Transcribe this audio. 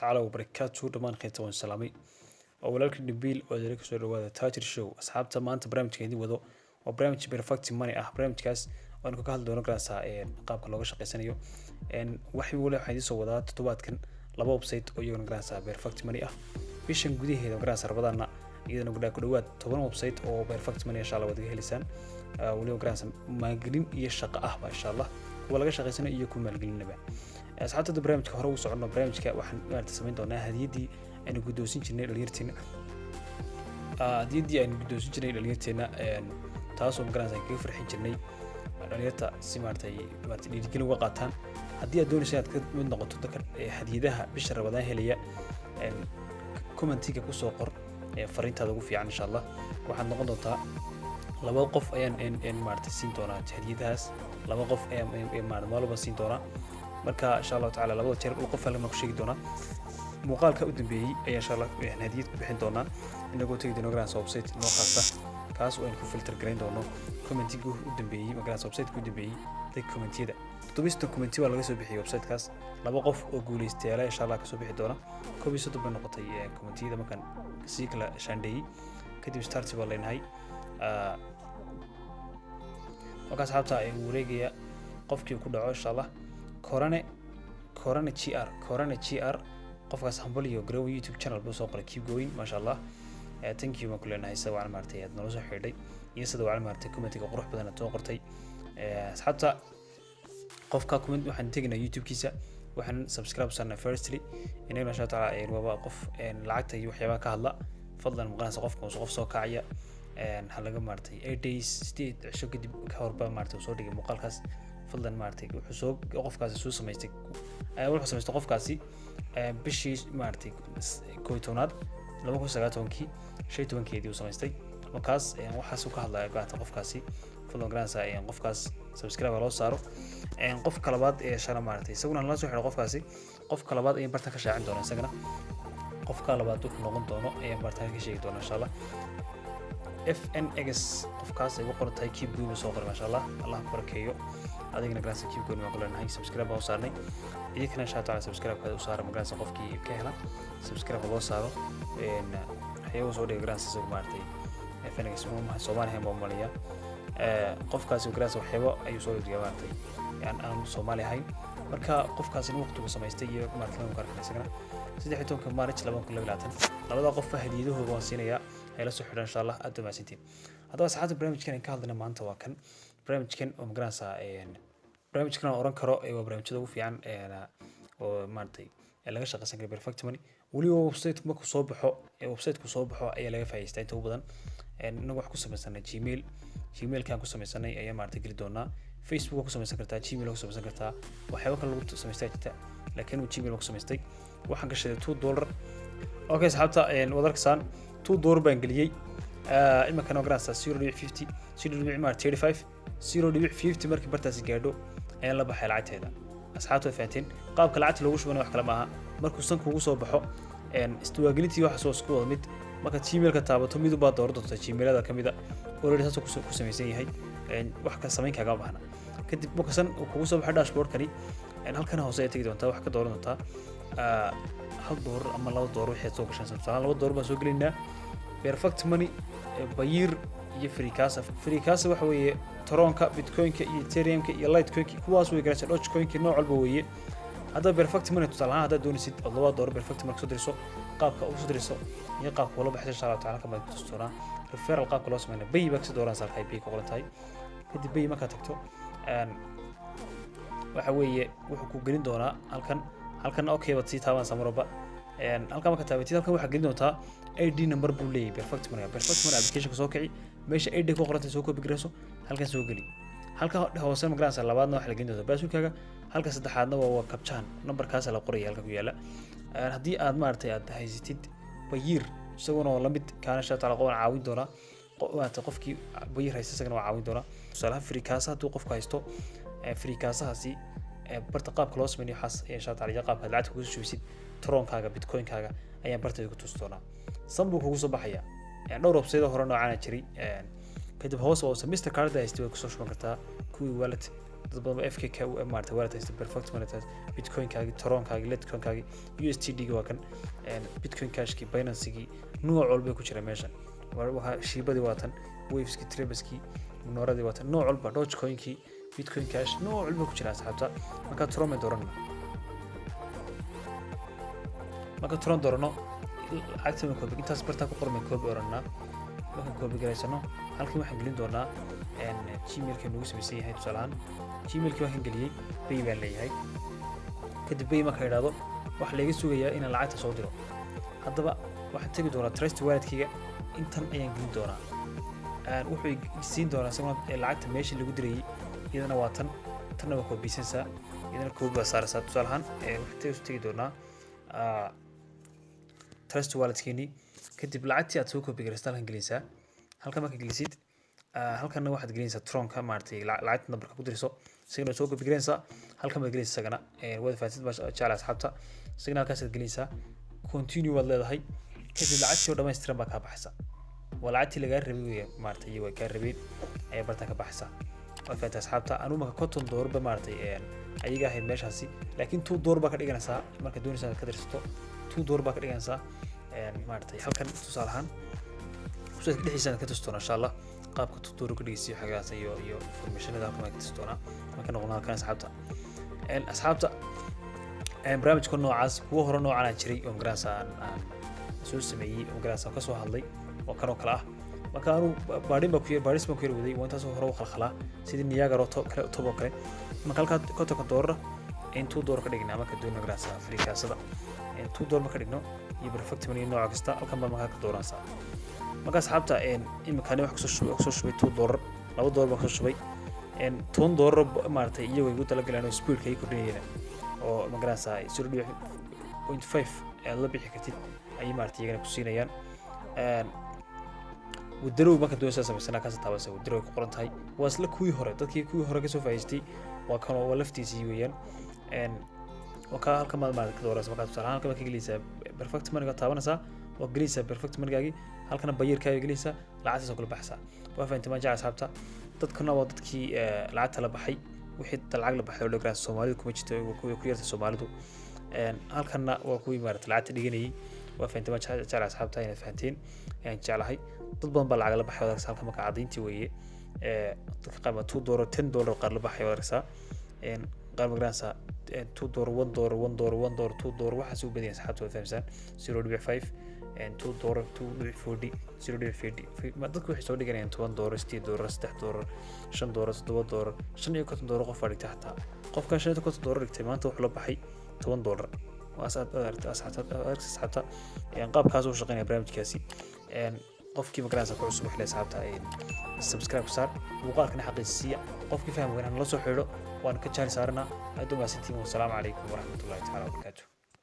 تعالى وبركاته دمان خير توان سلامي ولكن نبيل ودريك سو هذا تاجر شو أصحابته ما أنت برامج كذي وذو وبرامج بيرفكت ماني برامج كاس وأنا كهال دون قراسة قاب كل شقة سنيو إن وحي ولا حديث وذا تطبات كان لبا ويب سايت أو يون قراسة بيرفكت ماني فيش نقولي هذا قراسة ربضنا إذا نقول لك دوات طبعا ويب سايت أو بيرفكت ماني إن شاء الله وديه لسان وليو قراسة ما قلين يشقة إن شاء الله ولا شقة سنة يكون ما قلين نبع أصحابته برامج كهرو وصعنا برامج كواحد مرتسمين دونا هديدي أنا قدوسين جنيه ليرتين هديدي أنا قدوسين جنيه ليرتين تاسو مقرن زي كيف فرحين جنيه ليرتا سمارتي مرتدي كانوا وقتان هدي أدوني شيء من نقطة ذكر هديدها بشر رمضان هلية كومنتيك كوسوقر فرينت هذا وفي إن شاء الله واحد نقطة لما وقف أيان مرتسين دونا هديدهاس لما وقف أيان مالو بسين دونا marka insha Allah ta'ala labada jeer uu qof halka ku sheegi doona muuqaalka u dambeeyay ayaa insha Allah hadiyad ku bixin doona inagoo tagi doono grants website noo qaasta kaas oo ku filter gareyn doono commentiga u dambeeyay grants website ku dambeeyay dadka commentiyada tubista commenti waa laga soo bixiyay website kaas laba qof oo guuleystay insha Allah ka soo bixi doona koobiso dib noqotay commentiyada markan si kala shandey kadib start baa leenahay wakaas habta ay wareegaya qofkii ku dhaco insha Allah كورونا جي ار قفكاس همبليو جرو يوتيوب channel بو سو قلي keep going ما شاء الله thank you ما كلنا هيسا وعلى مارتي نلو سو خيرداي يسدو على مارتي كومنتيga qurux badan soo qortay asxaabta qofka comment waxaan tagaynaa youtube kiisa waxaan subscribe sanna firstly inay ma sha Allah ay waba qof lacagta iyo waxyaaba ka hadla fadlan maqaansa qofka qof soo kacaya halaga maartay 8 days state cisho kadib ka horba maartay soo dhigay muuqaalkaas فضلاً مارتي وحسوب قف كاسي سوس مايستك أول حسب مستقف كاسي بشي مارتي كويتونات لما كو سجاتونكي شيء تونكي ديو سمايستك وكاس وحاسو كهلا قاعد قف كاسي فضلاً جرانسا قف كاس سبسكرايب على صاروا قف كلابات شارع مارتي سوينا الله سوي حلو قف كاسي قف كلابات برتك شيء عندنا سجنا قف كلابات دوك نقول دونه برتك شيء دونه إن شاء الله FNX قف كاس يقول تاي كيب بيو صغر ما شاء الله الله بركيه adigna glass keep going ma qolanahay subscribe oo saarnay idinka insha Allah subscribe ka u saar ma glass qofkii ka hela subscribe loo saaro hayo soo dhig glass soo maartay FNX ma Soomaaliya ma Soomaaliya qofkaasi glass waxyaba ayuu soo dhigay maartay aan Soomaaliya ahayn marka qofkaasi waqtigu samaystay iyo maartay ma qarxay isagana 13 Maarch 2022 labada qof hadiyadahooda waan siinaya ay la soo xidhan insha Allah aad maasintiin hadaba saxaabta barnaamijkan ka hadlana maanta waa kan barnaamijkan oo magaranaysa barnaamijkan oo oran karo waa barnaamijyada ugu fiican oo maartay laga shaqeysan karo perfect money waliba website ma ku soo baxo website ku soo baxo ayaa laga faa'iideystay inta ugu badan inagu wax ku samaysanay gmail kan ku samaysanay ayaa maartay geli doonaa facebook ku samaysan kartaa gmail ku samaysan kartaa waxyaabo kale lagu samaystay jirta laakiin uu gmail ku samaystay waxaan ka sheegay $2 okay saxaabta wadarksan $2 baan geliyay ima kan garanaysa 0.50 0.35 0.50 markii bartaas gaadho ayaan la baxay lacagteeda asxaabtu faanteen qaabka lacagta lagu shubanayo wax kale ma aha markuu sanku ugu soo baxo istiwaagelintii waxa soo isku wada mid marka gmail-ka taabato mid u baa door doonta gmail-ada kamida oo la dhigto ku samaysan yahay wax ka samayn kaga baahna kadib markasan uu kugu soo baxay dashboard-kani halkan hoose ay tagi doontaa wax ka dooran doontaa $1 ama $2 wixii soo gashan sabtaan $2 baan soo gelinaa perfect money bayir iyo free cash waxa weeye Tronka Bitcoin-ka iyo Ethereum-ka iyo Litecoin-ka kuwaas way garashay Dogecoin-ka nooc walba weeye hada perfect money tusaalaha hada doonisid $2 perfect money soo diriso qaabka uu soo diriso iyo qaabka wala baxay insha Allah ta'ala ka baad tustura referral qaabka loo sameeyo bayback si dooran salkay bay ku qorantahay kadib bay marka tagto waxa weeye wuxuu ku gelin doonaa halkan okay baad si taaban samaroba halka marka taabatid halkan waxa gelin doontaa ID number buu leeyahay perfect money application ka soo kici meesha ID ku qorantay soo koobi gareyso halkan soo gali halka hoose ma garanaysa labaadna waxa la gelin doontaa passwordkaaga halka saddexaadna waa captcha numberkaas la qoray halka ku yaala hadii aad maartay aad haysatid bayir isaguna la mid kaana shaqada qoon caawin doona qofkii bayir haysta isaguna waa caawin doona salaha free cash haduu qofku haysto free cash-haasi barta qaabka loo sameeyo xas insha Allah qaabka lacagta ku shubisid Tron-kaaga Bitcoin-kaaga ayaan bartay ku tustoona sanbu kugu soo baxaya dhowr website hore noocana jiray kadib hoos oo semester card ay istii ku soo shuban kartaa kuwii wallet dad badan FKK maartay wallet haysta perfect money bitcoin kaagi Tron kaagi Litecoin kaagi USDT ga waa kan bitcoin cash ki Binance ki nooc walba ku jira meeshan waxa shiibadii waa tan waves ki Trebas ki munooradii waa tan nooc walba Dogecoin ki bitcoin cash nooc walba ku jira asxaabta marka Tron ma dooran marka Tron doorano lacagta koobi intaas barta ku qormay koobi oranna marka koobi galeysano halkii waxaan gelin doonaa gmail-ka nagu sameeyay yahay tusaalahan gmail-ka waxaan geliyay pay baan leeyahay kadib pay marka yiraahdo waxa laga sugayaa in lacagta soo diro haddaba waxaan tagi doonaa trust wallet-kiga intan ayaan gelin doonaa wuxuu siin doonaa sabab lacagta meeshii lagu dirayay iyadana waa tan waa koobisansa iyadana koobi waa saaraysaa tusaalahan waxaan tagi doonaa trust wallet-kiini kadib lacagtii aad soo koobi garaysaa halkan gelinaysaa halkan marka gelisid halkan waxaad gelinaysaa Tron-ka maartay lacagta numberka ku diriso signa soo koobi garaysaa halkan baad gelinaysaa sagana wada faatid baa jecel asxaabta signa halkaas aad gelinaysaa continue waad leedahay kadib lacagtii oo dhameystiran baa ka baxaysa walacagtii laga rabay maartay iyo way ka rabeen ay barta ka baxaysa waa faatid asxaabta anu marka $50 ba maartay ayaga ahayd meeshaasi laakiin $2 baa ka dhiganaysaa marka doonaysaa ka dirsato $2 baa ka dhiganaysaa maartay halkan tusaalahan kusoo dhixisana ka tustoona insha Allah qaabka $2 ka dhigaysiyo xagaas iyo informationada halkan ka tustoona marka noqonaa kan asxaabta barnaamijka noocaas kuwa hore noocana jiray oo garanaysa aan soo sameeyay oo garanaysa ka soo hadlay oo kan oo kala ah marka aanu baadhin ba ku yar waday waa intaas hore u khalkhalaa sidii Niagara kale tobo kale marka halka $50 in $2 ka dhignaa marka doon garanaysa Afrikaasada $2 marka dhigno iyo perfect money nooc kasta halkan baa marka ka dooranaysa marka asxaabta imikaani wax ku soo shubay $2 $2 baa ku soo shubay $10 maartay iyagu ugu talagalaan oo speed-ka ay kordhinayaan oo magaranaysa 0.5 la bixi kartid ay maartay iyagana ku siinayaan wadarow marka doonaysa sameysana ka taabasa wadarow ku qoran tahay waa isla kuwii hore dadkii kuwii hore ka soo faa'iideystay waa kan oo laftiisii weeyaan وكا halka maad ka doorayso marka tusaale halka ka gelinaysa perfect money ka taabanaysa oo gelinaysa perfect money-gaagi halkana bayirkaaga gelinaysa lacagta soo kala baxaysa waa faanti ma jaa asxaabta dadkana waa dadkii lacagta la baxay wixii lacag la baxay oo laga Soomaalidu kuma jirto kuwa ku yarta Soomaalidu halkana waa kuwii maartay lacagta dhiganayay waa faanti ma jaa asxaabta inay faanteen jeclahay dad badan baa lacag la baxay oo halka marka cadayntii weeye dadka qaar $2 $10 qaar la baxay oo aragsa qaar magaranaysa $2 $1 $2 waxa soo badiyay asxaabta fahamsan 0.5 $2 $2.40 0.50 ma dadku waxay soo dhiganayaan $10 $8 $3 $5 $7 $5 qof fadhigta xataa qofka $5 dhigtay maanta wuxuu la baxay $10 asxaabta qaabkaas uu shaqeynaya barnaamijkaasi qofkii magaranaysa ku cusub xilay asxaabta subscribe sar muuqaalkan xaqiiqsiya qofkii fahmo inaan la soo xiro waan ka jari saarna aad u maasantiin. Wassalaamu calaykum waraxmatullaahi ta'ala wabarakaatuh.